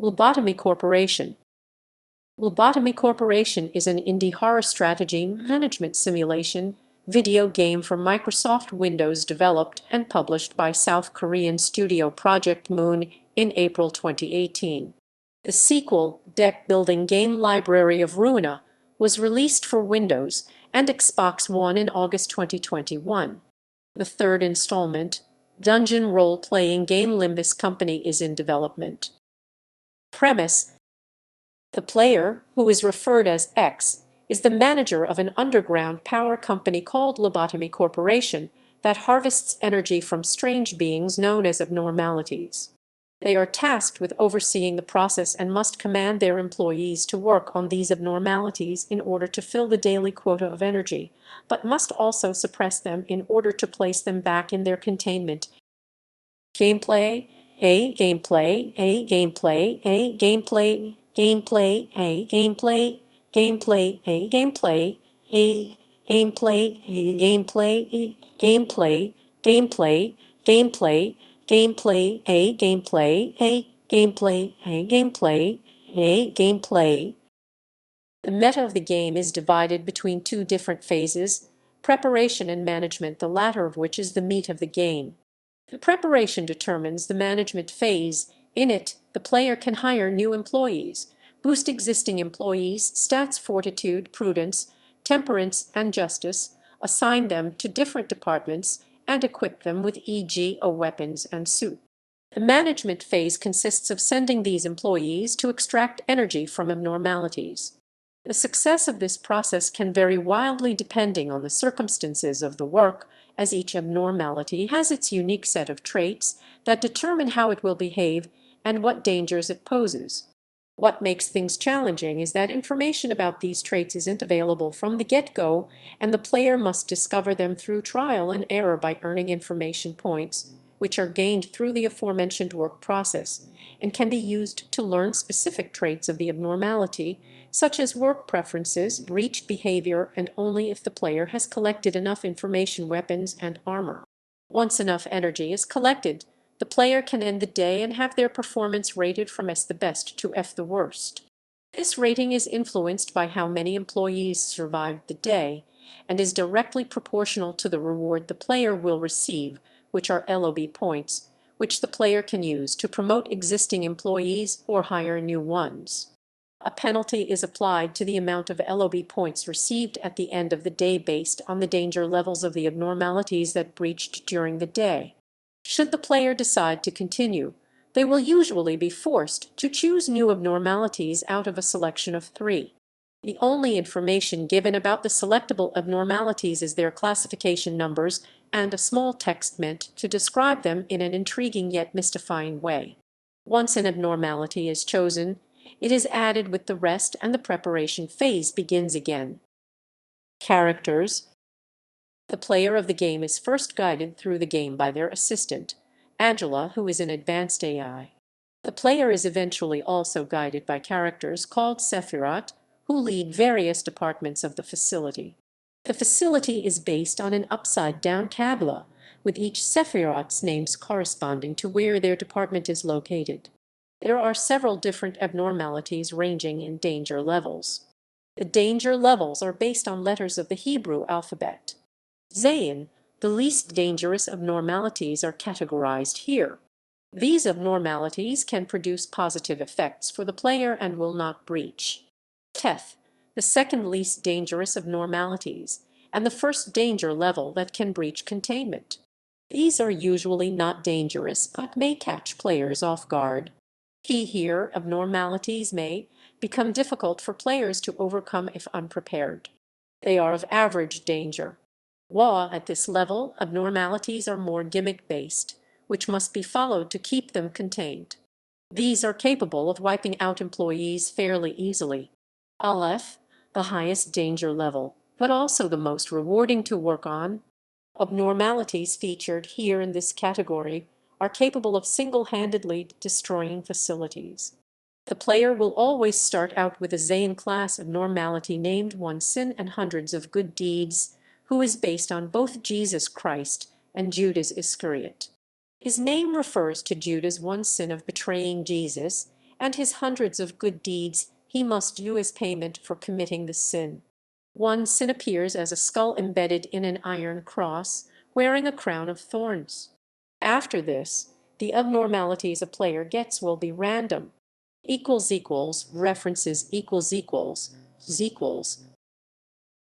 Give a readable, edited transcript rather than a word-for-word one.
Lobotomy Corporation. Lobotomy Corporation is an indie horror strategy management simulation video game for Microsoft Windows developed and published by South Korean studio Project Moon in April 2018. The sequel, deck-building game Library of Ruina, was released for Windows and Xbox One in August 2021. The third installment, dungeon role-playing game Limbus Company, is in development. Premise: the player, who is referred as X, is the manager of an underground power company called Lobotomy Corporation that harvests energy from strange beings known as abnormalities. They are tasked with overseeing the process and must command their employees to work on these abnormalities in order to fill the daily quota of energy, but must also suppress them in order to place them back in their containment. Gameplay, gameplay, gameplay, gameplay, gameplay, gameplay, gameplay, gameplay, gameplay, gameplay, gameplay, gameplay, gameplay, gameplay, gameplay, gameplay, gameplay, gameplay. The meta of the game is divided between two different phases: preparation and management, the latter of which is the meat of the game. The preparation determines the management phase. In it, the player can hire new employees, boost existing employees' stats, fortitude, prudence, temperance, and justice, assign them to different departments, and equip them with e.g. weapons and suit. The management phase consists of sending these employees to extract energy from abnormalities. The success of this process can vary wildly depending on the circumstances of the work, as each abnormality has its unique set of traits that determine how it will behave and what dangers it poses. What makes things challenging is that information about these traits isn't available from the get-go, and the player must discover them through trial and error by earning information points, which are gained through the aforementioned work process, and can be used to learn specific traits of the abnormality, such as work preferences, breach behavior, and only if the player has collected enough information, weapons, and armor. Once enough energy is collected, the player can end the day and have their performance rated from S the best to F the worst. This rating is influenced by how many employees survived the day and is directly proportional to the reward the player will receive, which are LOB points, which the player can use to promote existing employees or hire new ones. A penalty is applied to the amount of LOB points received at the end of the day based on the danger levels of the abnormalities that breached during the day. Should the player decide to continue, they will usually be forced to choose new abnormalities out of a selection of 3. The only information given about the selectable abnormalities is their classification numbers and a small text meant to describe them in an intriguing yet mystifying way. Once an abnormality is chosen, it is added with the rest and the preparation phase begins again. Characters. The player of the game is first guided through the game by their assistant, Angela, who is an advanced AI. The player is eventually also guided by characters called Sephiroth, who lead various departments of the facility. The facility is based on an upside-down Kabbalah, with each Sephiroth's names corresponding to where their department is located. There are several different abnormalities ranging in danger levels. The danger levels are based on letters of the Hebrew alphabet. Zayin, the least dangerous abnormalities, are categorized here. These abnormalities can produce positive effects for the player and will not breach. Teth, the second least dangerous abnormalities, and the first danger level that can breach containment. These are usually not dangerous but may catch players off guard. Key here: abnormalities may become difficult for players to overcome if unprepared. They are of average danger. At this level, abnormalities are more gimmick-based, which must be followed to keep them contained. These are capable of wiping out employees fairly easily. Aleph, the highest danger level, but also the most rewarding to work on. Abnormalities featured here in this category are capable of single-handedly destroying facilities. The player will always start out with a Zayn class abnormality named One Sin and Hundreds of Good Deeds, who is based on both Jesus Christ and Judas Iscariot. His name refers to Judas' one sin of betraying Jesus, and his hundreds of good deeds he must do as payment for committing the sin. One sin appears as a skull embedded in an iron cross, wearing a crown of thorns. After this, the abnormalities a player gets will be random. References equals,